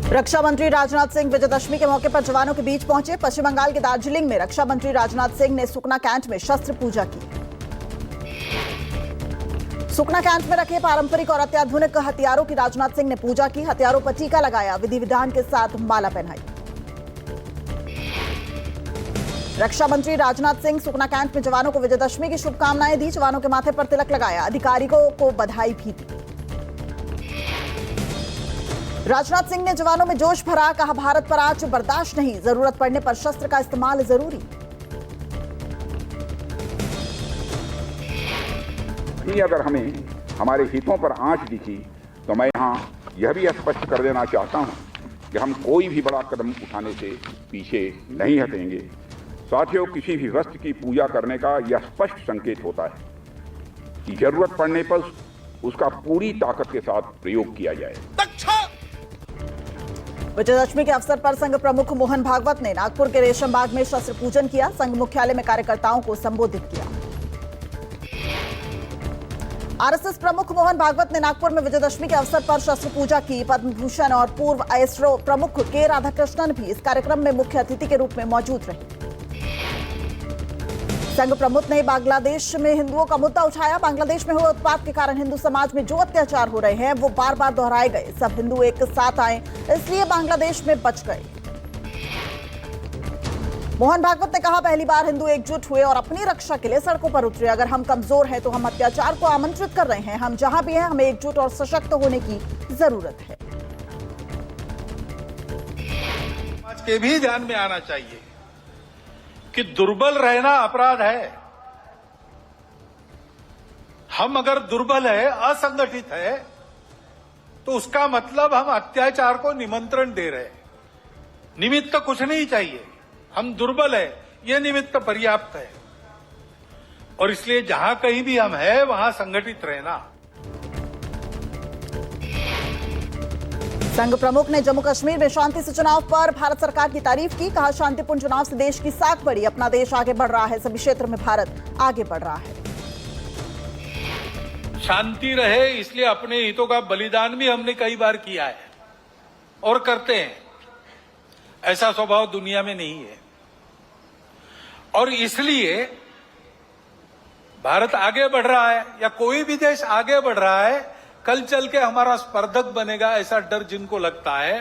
रक्षा मंत्री राजनाथ सिंह विजयदशमी के मौके पर जवानों के बीच पहुंचे। पश्चिम बंगाल के दार्जिलिंग में रक्षा मंत्री राजनाथ सिंह ने सुकना कैंट में शस्त्र पूजा की। सुकना कैंट में रखे पारंपरिक और अत्याधुनिक हथियारों की राजनाथ सिंह ने पूजा की। हथियारों पर टीका लगाया, विधि विधान के साथ माला पहनाई। रक्षा मंत्री राजनाथ सिंह सुकना कैंट में जवानों को विजयदशमी की शुभकामनाएं दी। जवानों के माथे पर तिलक लगाया, अधिकारियों को बधाई भी दी। राजनाथ सिंह ने जवानों में जोश भरा, कहा भारत पर आज बर्दाश्त नहीं, जरूरत पड़ने पर शस्त्र का इस्तेमाल जरूरी। अगर हमें हमारे हितों पर आंच दिखी तो मैं यहां यह भी स्पष्ट कर देना चाहता हूं कि हम कोई भी बड़ा कदम उठाने से पीछे नहीं हटेंगे। साथियों, किसी भी वस्तु की पूजा करने का यह स्पष्ट संकेत होता है कि जरूरत पड़ने पर उसका पूरी ताकत के साथ प्रयोग किया जाए। विजयदशमी के अवसर पर संघ प्रमुख मोहन भागवत ने नागपुर के रेशम बाग में शस्त्र पूजन किया। संघ मुख्यालय में कार्यकर्ताओं को संबोधित किया। आरएसएस प्रमुख मोहन भागवत ने नागपुर में विजयदशमी के अवसर पर शस्त्र पूजा की। पद्म भूषण और पूर्व आईएसआरओ प्रमुख के राधाकृष्णन भी इस कार्यक्रम में मुख्य अतिथि के रूप में मौजूद रहे। संघ प्रमुख ने बांग्लादेश में हिंदुओं का मुद्दा उठाया। बांग्लादेश में हुए उत्पात के कारण हिंदू समाज में जो अत्याचार हो रहे हैं वो बार बार दोहराए गए। सब हिंदू एक साथ आए, इसलिए बांग्लादेश में बच गए। मोहन भागवत ने कहा, पहली बार हिंदू एकजुट हुए और अपनी रक्षा के लिए सड़कों पर उतरे। अगर हम कमजोर हैं तो हम अत्याचार को आमंत्रित कर रहे हैं। हम जहां भी हैं, हमें एकजुट और सशक्त होने की जरूरत है। समाज के भी ध्यान में आना चाहिए कि दुर्बल रहना अपराध है। हम अगर दुर्बल है, असंगठित है, तो उसका मतलब हम अत्याचार को निमंत्रण दे रहे हैं। निमित्त कुछ नहीं चाहिए, हम दुर्बल है, यह निमित्त पर्याप्त है। और इसलिए जहां कहीं भी हम हैं, वहां संगठित रहना। संघ प्रमुख ने जम्मू कश्मीर में शांति से चुनाव पर भारत सरकार की तारीफ की। कहा, शांतिपूर्ण चुनाव से देश की साख बढ़ी, अपना देश आगे बढ़ रहा है, सभी क्षेत्र में भारत आगे बढ़ रहा है। शांति रहे, इसलिए अपने हितों का बलिदान भी हमने कई बार किया है और करते हैं। ऐसा स्वभाव दुनिया में नहीं है और इसलिए भारत आगे बढ़ रहा है या कोई भी देश आगे बढ़ रहा है, कल चल के हमारा स्पर्धक बनेगा, ऐसा डर जिनको लगता है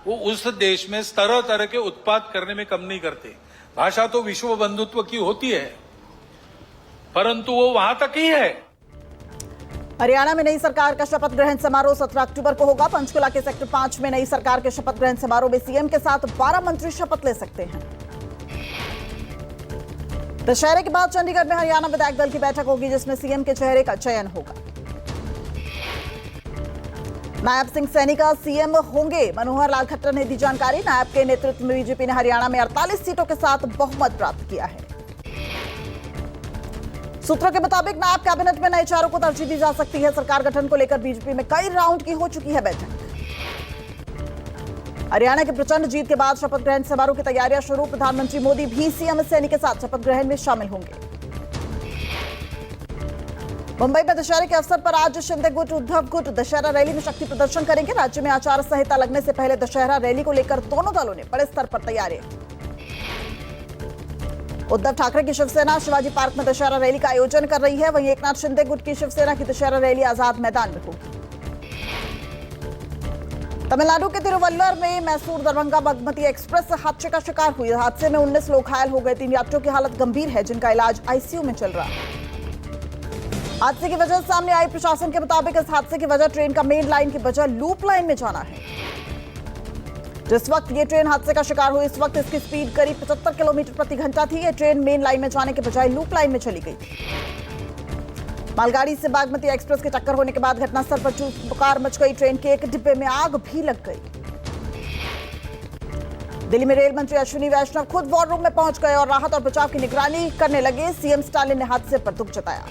वो उस देश में तरह तरह के उत्पाद करने में कम नहीं करते। भाषा तो विश्व बंधुत्व की होती है, परंतु वो वहां तक ही है। हरियाणा में नई सरकार का शपथ ग्रहण समारोह 17 अक्टूबर को होगा। पंचकुला के सेक्टर 5 में नई सरकार के शपथ ग्रहण समारोह में सीएम के साथ 12 मंत्री शपथ ले सकते हैं। दशहरे के बाद चंडीगढ़ में हरियाणा विधायक दल की बैठक होगी, जिसमें सीएम के चेहरे का चयन होगा। नायब सिंह सैनी का सीएम होंगे, मनोहर लाल खट्टर ने दी जानकारी। नायब के नेतृत्व में बीजेपी ने हरियाणा में 48 सीटों के साथ बहुमत प्राप्त किया है। सूत्रों के मुताबिक नायब कैबिनेट में नए चारों को तरजीह दी जा सकती है। सरकार गठन को लेकर बीजेपी में कई राउंड की हो चुकी है बैठक। हरियाणा की प्रचंड जीत के बाद शपथ ग्रहण समारोह की तैयारियां शुरू। प्रधानमंत्री मोदी भी सीएम सैनी के साथ शपथ ग्रहण में शामिल होंगे। मुंबई में दशहरे के अवसर पर आज शिंदे गुट, उद्धव गुट दशहरा रैली में शक्ति प्रदर्शन करेंगे। राज्य में आचार संहिता लगने से पहले दशहरा रैली को लेकर दोनों दलों ने बड़े स्तर पर तैयारियां की। उद्धव ठाकरे की शिवसेना शिवाजी पार्क में दशहरा रैली का आयोजन कर रही है। वहीं एकनाथ शिंदे गुट की शिवसेना की दशहरा रैली आजाद मैदान में होगी। तमिलनाडु के तिरुवल्लुवर में मैसूर दरभंगा बागमती एक्सप्रेस हादसे का शिकार हुई। हादसे में 19 लोग घायल हो गए। 3 यात्रियों की हालत गंभीर है, जिनका इलाज आईसीयू में चल रहा है। हादसे की वजह सामने आई। प्रशासन के मुताबिक इस हादसे की वजह ट्रेन का मेन लाइन की बजाय लूप लाइन में जाना है। जिस वक्त ये ट्रेन हादसे का शिकार हुई, इस वक्त इसकी स्पीड करीब 75 किलोमीटर प्रति घंटा थी। ये ट्रेन मेन लाइन में जाने के बजाय लूप लाइन में चली गई। मालगाड़ी से बागमती एक्सप्रेस की टक्कर होने के बाद घटनास्थल पर चूर-पुकार मच गई। ट्रेन के एक डिब्बे में आग भी लग गई। दिल्ली में रेल मंत्री अश्विनी वैष्णव खुद वॉर रूम में पहुंच गए और राहत और बचाव की निगरानी करने लगे। सीएम स्टालिन ने हादसे पर दुख जताया।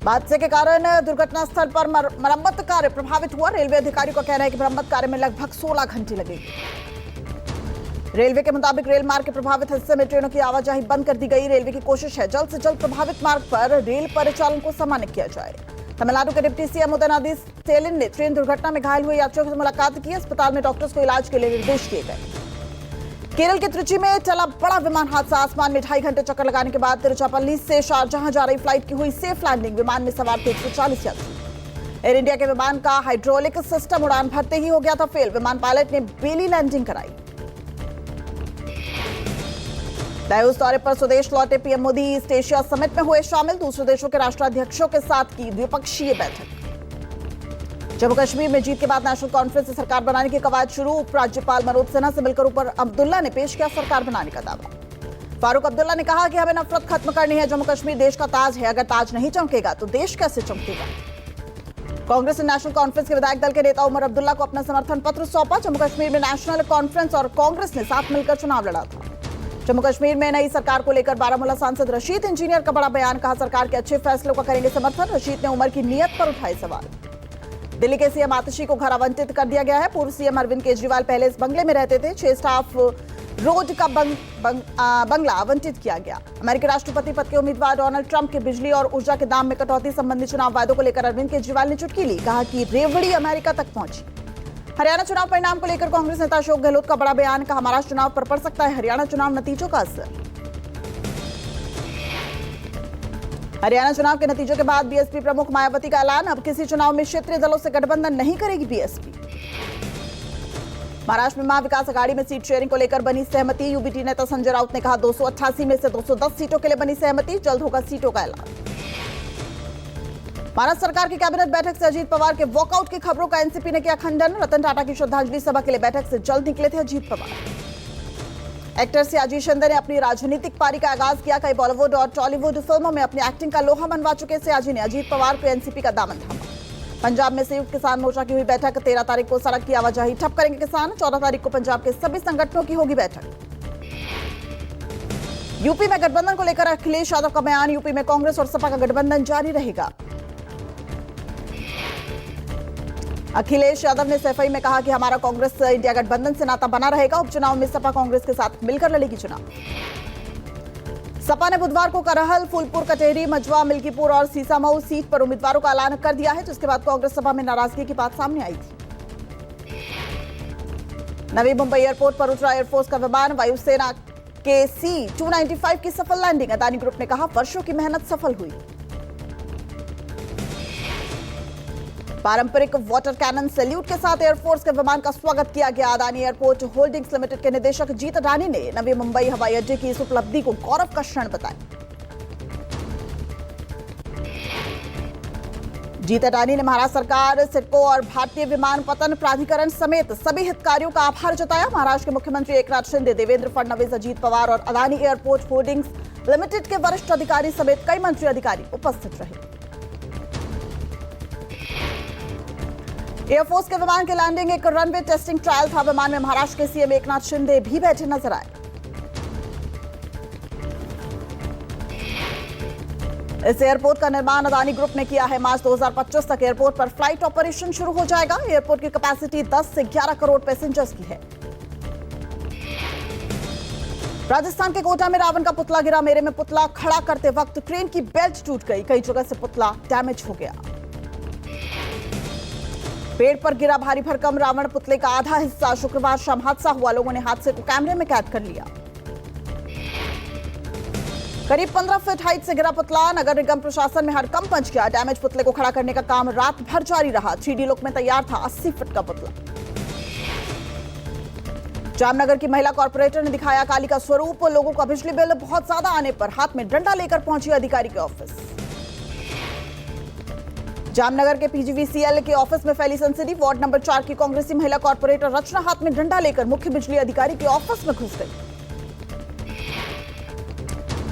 हादसे के कारण दुर्घटना स्थल पर मरम्मत कार्य प्रभावित हुआ। रेलवे अधिकारियों का कहना है कि मरम्मत कार्य में लगभग 16 घंटे लगेंगे। रेलवे के मुताबिक रेल मार्ग के प्रभावित हिस्से में ट्रेनों की आवाजाही बंद कर दी गई। रेलवे की कोशिश है जल्द से जल्द प्रभावित मार्ग पर रेल परिचालन को सामान्य किया जाए। तमिलनाडु के डिप्टी सीएम उदयनिधि स्टैलिन ने ट्रेन दुर्घटना में घायल हुए यात्रियों से मुलाकात की। अस्पताल में डॉक्टर्स को इलाज के लिए निर्देश दिए गए। केरल के त्रिची में चला बड़ा विमान हादसा। आसमान में 2.5 घंटे चक्कर लगाने के बाद तिरुचिरापल्ली से शारजाह जा रही फ्लाइट की हुई सेफ लैंडिंग। विमान में सवार थे 140 यात्री। एयर इंडिया के विमान का हाइड्रोलिक सिस्टम उड़ान भरते ही हो गया था फेल। विमान पायलट ने बेली लैंडिंग कराई। दावोस दौरे पर स्वदेश लौटे PM Modi east Asia summit में हुए शामिल। दूसरे देशों के राष्ट्राध्यक्षों के साथ की द्विपक्षीय बैठक। जम्मू कश्मीर में जीत के बाद नेशनल कॉन्फ्रेंस से सरकार बनाने की कवायद शुरू। उपराज्यपाल मनोज सिन्हा से मिलकर ऊपर अब्दुल्ला ने पेश किया सरकार बनाने का दावा। फारूक अब्दुल्ला ने कहा कि हमें नफरत खत्म करनी है। जम्मू कश्मीर देश का ताज है, अगर ताज नहीं चमकेगा तो देश कैसे चमकेगा। कांग्रेस ने नेशनल कॉन्फ्रेंस के विधायक दल के नेता उमर अब्दुल्ला को अपना समर्थन पत्र सौंपा। जम्मू कश्मीर में नेशनल कॉन्फ्रेंस और कांग्रेस ने साथ मिलकर चुनाव लड़ा था। जम्मू कश्मीर में नई सरकार को लेकर बारामूला सांसद रशीद इंजीनियर का बड़ा बयान। कहा सरकार के अच्छे फैसलों का करेंगे समर्थन। रशीद ने उमर की नीयत पर उठाए सवाल। दिल्ली के सीएम आतिशी को घर आवंटित कर दिया गया है। पूर्व सीएम अरविंद केजरीवाल पहले इस बंगले में रहते थे। 6 स्टाफ रोड का बंगला आवंटित किया गया। अमेरिकी राष्ट्रपति पद के उम्मीदवार डोनाल्ड ट्रंप के बिजली और ऊर्जा के दाम में कटौती संबंधी चुनाव वादों को लेकर अरविंद केजरीवाल ने चुटकी ली। कहा कि रेवड़ी अमेरिका तक पहुंची। हरियाणा चुनाव परिणाम को लेकर कांग्रेस नेता अशोक गहलोत का बड़ा बयान। कहा महाराष्ट्र चुनाव पर पड़ सकता है हरियाणा चुनाव नतीजों का असर। हरियाणा चुनाव के नतीजों के बाद बीएसपी प्रमुख मायावती का ऐलान। अब किसी चुनाव में क्षेत्रीय दलों से गठबंधन नहीं करेगी बीएसपी। महाराष्ट्र में महाविकास अघाड़ी में सीट शेयरिंग को लेकर बनी सहमति। यूबीटी नेता संजय राउत ने कहा 288 में से 210 सीटों के लिए बनी सहमति। जल्द होगा सीटों का ऐलान। महाराष्ट्र सरकार की कैबिनेट बैठक से अजीत पवार के वॉकआउट की खबरों का एनसीपी ने किया खंडन। रतन टाटा की श्रद्धांजलि सभा के लिए बैठक से जल्द निकले थे अजीत पवार। एक्टर सियाजी शिंदे ने अपनी राजनीतिक पारी का आगाज किया। कई बॉलीवुड और टॉलीवुड फिल्मों में अपनी एक्टिंग का लोहा मनवा चुके सियाजी ने अजीत पवार को एनसीपी का दामन थामा। पंजाब में संयुक्त किसान मोर्चा की हुई बैठक। 13 तारीख को सड़क की आवाजाही ठप करेंगे किसान। 14 तारीख को पंजाब के सभी संगठनों की होगी बैठक। यूपी में गठबंधन को लेकर अखिलेश यादव का बयान। यूपी में कांग्रेस और सपा का गठबंधन जारी रहेगा। अखिलेश यादव ने सफाई में कहा कि हमारा कांग्रेस इंडिया गठबंधन से नाता बना रहेगा। उपचुनाव में सपा कांग्रेस के साथ मिलकर लड़ेगी चुनाव। सपा ने बुधवार को करहल, फूलपुर, कटेहरी, मजवा, मिल्कीपुर और सीसामऊ सीट पर उम्मीदवारों का ऐलान कर दिया है, जिसके बाद कांग्रेस सपा में नाराजगी की बात सामने आई थी। नवी मुंबई एयरपोर्ट पर उतरा एयरफोर्स का विमान। वायुसेना के C-295 की सफल लैंडिंग। अदानी ग्रुप ने कहा वर्षों की मेहनत सफल हुई। पारंपरिक वाटर कैनन सैल्यूट के साथ एयरफोर्स के विमान का स्वागत किया गया। अदानी एयरपोर्ट होल्डिंग्स लिमिटेड के निदेशक जीत अडानी ने नवी मुंबई हवाई अड्डे की इस उपलब्धि को गौरव का क्षण बताया। जीत अडानी ने महाराष्ट्र सरकार, सिडको और भारतीय विमानपत्तन प्राधिकरण समेत सभी हितधारकों का आभार जताया। महाराष्ट्र के मुख्यमंत्री एकनाथ शिंदे, देवेंद्र फडणवीस, अजीत पवार और अदानी एयरपोर्ट होल्डिंग्स लिमिटेड के वरिष्ठ अधिकारी समेत कई मंत्री अधिकारी उपस्थित रहे। एयरफोर्स के विमान की लैंडिंग एक रनवे टेस्टिंग ट्रायल था। विमान में महाराष्ट्र के सीएम एकनाथ शिंदे भी बैठे नजर आए। इस एयरपोर्ट का निर्माण अदानी ग्रुप ने किया है। मार्च 2025 तक एयरपोर्ट पर फ्लाइट ऑपरेशन शुरू हो जाएगा। एयरपोर्ट की कैपेसिटी 10 से 11 करोड़ पैसेंजर्स की है। राजस्थान के कोटा में रावण का पुतला गिरा। मेले में पुतला खड़ा करते वक्त ट्रेन की बेल्ट टूट गई। कई जगह से पुतला डैमेज हो गया। पेड़ पर गिरा भारी भरकम रावण पुतले का आधा हिस्सा। शुक्रवार शाम हादसा हुआ। लोगों ने हादसे को कैमरे में कैद कर लिया। करीब 15 फीट हाइट से गिरा पुतला। नगर निगम प्रशासन में हड़कंप मच गया। डैमेज पुतले को खड़ा करने का काम रात भर जारी रहा। 3D लुक में तैयार था 80 फीट का पुतला। जामनगर की महिला कॉर्पोरेटर ने दिखाया काली का स्वरूप। लोगों का बिजली बिल बहुत ज्यादा आने पर हाथ में डंडा लेकर पहुंची अधिकारी के ऑफिस। जामनगर के पीजीवीसीएल के ऑफिस में फैली सनसनी। वार्ड नंबर 4 की कांग्रेसी महिला कॉर्पोरेटर रचना हाथ में डंडा लेकर मुख्य बिजली अधिकारी के ऑफिस में घुस गई।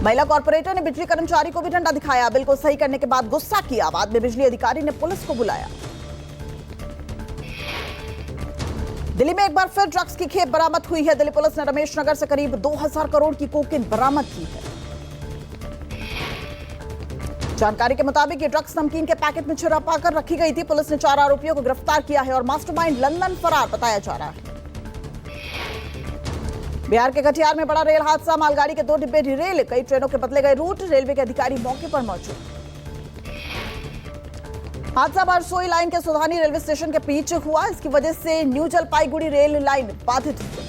महिला कॉर्पोरेटर ने बिजली कर्मचारी को भी डंडा दिखाया। बिल को सही करने के बाद गुस्सा किया। बाद में बिजली अधिकारी ने पुलिस को बुलाया। दिल्ली में एक बार फिर ड्रग्स की खेप बरामद हुई है। दिल्ली पुलिस ने रमेश नगर से करीब 2000 करोड़ की कोकीन बरामद की है। जानकारी के मुताबिक ये ड्रग्स नमकीन के पैकेट में छिपाकर रखी गई थी। पुलिस ने 4 आरोपियों को गिरफ्तार किया है और मास्टरमाइंड लंदन फरार बताया जा रहा है। बिहार के कटिहार में बड़ा रेल हादसा। मालगाड़ी के 2 डिब्बे डिरेल। कई ट्रेनों के बदले गए रूट। रेलवे के अधिकारी मौके पर मौजूद। हादसा बारसोई लाइन के सुधानी रेलवे स्टेशन के बीच हुआ। इसकी वजह से न्यू जलपाईगुड़ी रेल लाइन बाधित हुई।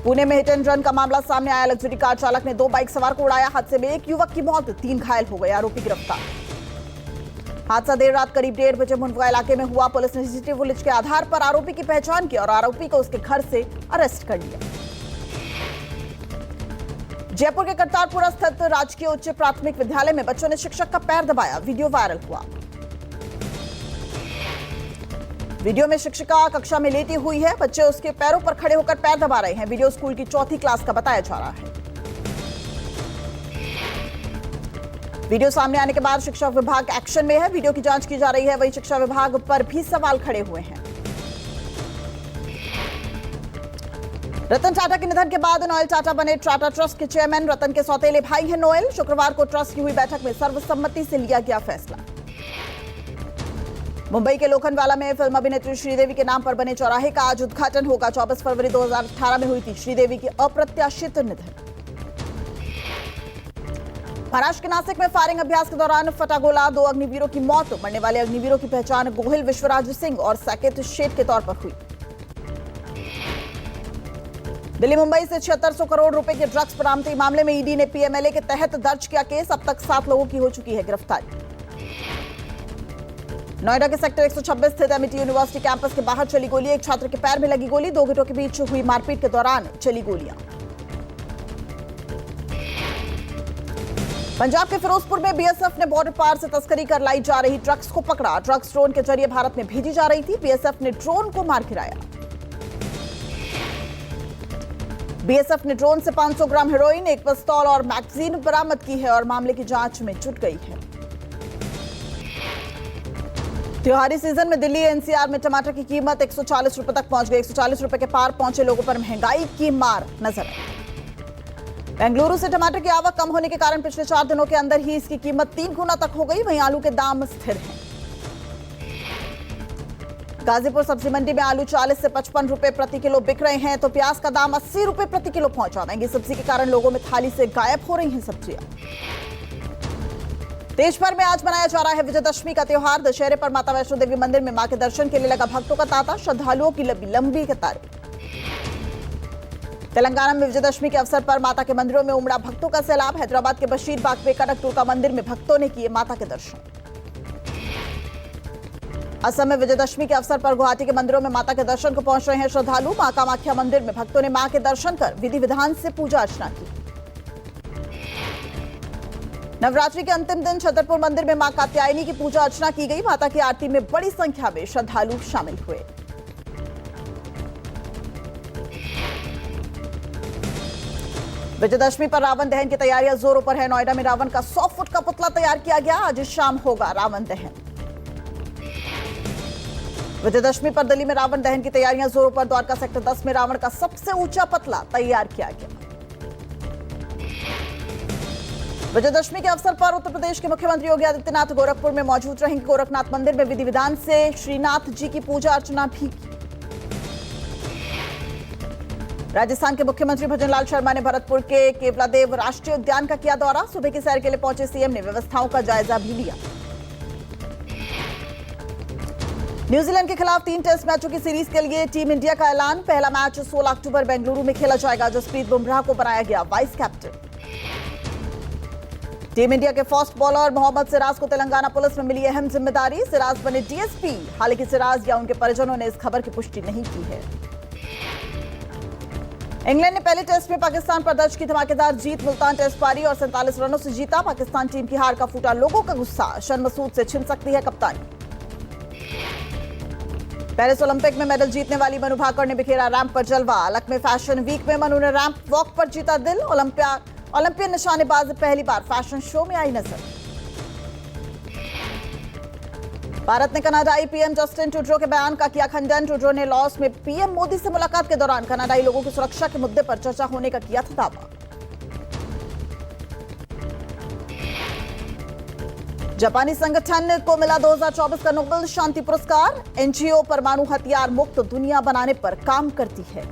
पुणे में हिट एंड रन का मामला सामने आया। लग्जरी कार चालक ने 2 बाइक सवार को उड़ाया। हादसे में एक युवक की मौत, 3 घायल हो गए। आरोपी गिरफ्तार। हादसा देर रात करीब 1:30 बजे मुंडवा इलाके में हुआ। पुलिस ने सीसीटीवी फुटेज के आधार पर आरोपी की पहचान की और आरोपी को उसके घर से अरेस्ट कर लिया। जयपुर के करतारपुरा स्थित राजकीय उच्च प्राथमिक विद्यालय में बच्चों ने शिक्षक का पैर दबाया। वीडियो वायरल हुआ। वीडियो में शिक्षिका कक्षा में लेटी हुई है। बच्चे उसके पैरों पर खड़े होकर पैर दबा रहे हैं। वीडियो स्कूल की 4th क्लास का बताया जा रहा है। वीडियो सामने आने के बाद शिक्षा विभाग एक्शन में है। वीडियो की जांच की जा रही है। वहीं शिक्षा विभाग पर भी सवाल खड़े हुए हैं। रतन टाटा के निधन के बाद नोएल टाटा बने टाटा ट्रस्ट के चेयरमैन। रतन के सौतेले भाई हैं नोएल। शुक्रवार को ट्रस्ट की हुई बैठक में सर्वसम्मति से लिया गया फैसला। मुंबई के लोखंडवाला में फिल्म अभिनेत्री श्रीदेवी के नाम पर बने चौराहे का आज उद्घाटन होगा। 24 फरवरी 2018 में हुई थी श्रीदेवी की अप्रत्याशित निधन। महाराष्ट्र के नासिक में फायरिंग अभ्यास के दौरान फटा गोला, 2 अग्निवीरों की मौत। मरने वाले अग्निवीरों की पहचान गोहिल विश्वराज सिंह और साकेत शेठ के तौर पर हुई। दिल्ली मुंबई से 7600 करोड़ रुपए के ड्रग्स बरामदी मामले में ईडी ने पीएमएलए के तहत दर्ज किया केस। अब तक 7 लोगों की हो चुकी है गिरफ्तारी। नोएडा के सेक्टर 126 स्थित एमआईटी यूनिवर्सिटी कैंपस के बाहर चली गोली। एक छात्र के पैर में लगी गोली। 2 गुटों के बीच हुई मारपीट के दौरान चली गोलियां। पंजाब के फिरोजपुर में बीएसएफ ने बॉर्डर पार से तस्करी कर लाई जा रही ड्रग्स को पकड़ा। ड्रग्स ड्रोन के जरिए भारत में भेजी जा रही थी। बीएसएफ ने ड्रोन को मार गिराया। बीएसएफ ने ड्रोन से 500 ग्राम हेरोइन, 1 पिस्तौल और मैगजीन बरामद की है और मामले की जांच में जुट गई है। त्योहारी सीजन में दिल्ली एनसीआर में टमाटर की कीमत 140 रुपए तक पहुंच गई। 140 रुपए के पार पहुंचे लोगों पर महंगाई की मार नजर आई। बेंगलुरु से टमाटर की आवक कम होने के कारण पिछले 4 दिनों के अंदर ही इसकी कीमत 3 गुना तक हो गई। वहीं आलू के दाम स्थिर हैं। गाजीपुर सब्जी मंडी में आलू 40 से 55 रुपए प्रति किलो बिक रहे हैं, तो प्याज का दाम 80 रुपए प्रति किलो पहुंचा। महंगी सब्जी के कारण लोगों में थाली से गायब हो रही हैं सब्जियां। देश भर में आज मनाया जा रहा है विजयदशमी का त्योहार। दशहरे पर माता वैष्णो देवी मंदिर में मां के दर्शन के लिए लगा भक्तों का तांता। श्रद्धालुओं की लंबी कतारें। तेलंगाना में विजयदशमी के अवसर पर माता के मंदिरों में उमड़ा भक्तों का सैलाब। हैदराबाद के बशीरबाग में कनकदुर्गा मंदिर में भक्तों ने किए माता के दर्शन। असम में विजयदशमी के अवसर पर गुवाहाटी के मंदिरों में माता के दर्शन को पहुंच रहे हैं श्रद्धालु। मां कामाख्या मंदिर में भक्तों ने मां के दर्शन कर विधि विधान से पूजा अर्चना की। नवरात्रि के अंतिम दिन छतरपुर मंदिर में मां कात्यायनी की पूजा अर्चना की गई। माता की आरती में बड़ी संख्या में श्रद्धालु शामिल हुए। विजयदशमी पर रावण दहन की तैयारियां जोरों पर है। नोएडा में रावण का 100 फुट का पुतला तैयार किया गया। आज शाम होगा रावण दहन। विजयदशमी पर दिल्ली में रावण दहन की तैयारियां जोरों पर। द्वारका सेक्टर 10 में रावण का सबसे ऊंचा पुतला तैयार किया गया। विजयदशमी के अवसर पर उत्तर प्रदेश के मुख्यमंत्री योगी आदित्यनाथ गोरखपुर में मौजूद रहेंगे। गोरखनाथ मंदिर में विधि विधान से श्रीनाथ जी की पूजा अर्चना भी की। राजस्थान के मुख्यमंत्री भजनलाल शर्मा ने भरतपुर के केवलादेव राष्ट्रीय उद्यान का किया दौरा। सुबह की सैर के लिए पहुंचे सीएम ने व्यवस्थाओं का जायजा भी लिया। न्यूजीलैंड के खिलाफ 3 टेस्ट मैचों की सीरीज के लिए टीम इंडिया का ऐलान। पहला मैच 16 अक्टूबर बेंगलुरु में खेला जाएगा। जसप्रीत बुमराह को बनाया गया वाइस कैप्टन। टीम इंडिया के फास्ट बॉलर मोहम्मद सिराज को तेलंगाना पुलिस में मिली अहम जिम्मेदारी। सिराज बने डीएसपी। हालांकि सिराज या उनके परिजनों ने इस खबर की पुष्टि नहीं की है। इंग्लैंड ने पहले टेस्ट में पाकिस्तान पर दर्ज की धमाकेदार जीत। मुल्तान टेस्ट पारी और 47 रनों से जीता। पाकिस्तान टीम की हार का फूटा लोगों का गुस्सा। शन मसूद से छिन सकती है कप्तानी। पेरिस ओलंपिक में मेडल जीतने वाली मनु भाकर ने बिखेरा रैंप पर जलवा। लखनऊ फैशन वीक में मनु ने रैंप वॉक पर जीता दिल। ओलंपियन निशानेबाज पहली बार फैशन शो में आई नजर। भारत ने कनाडाई पीएम जस्टिन ट्रूडो के बयान का किया खंडन। ट्रूडो ने लॉस में पीएम मोदी से मुलाकात के दौरान कनाडाई लोगों की सुरक्षा के मुद्दे पर चर्चा होने का किया था दावा। जापानी संगठन को मिला 2024 का नोबेल शांति पुरस्कार। एनजीओ परमाणु हथियार मुक्त दुनिया बनाने पर काम करती है।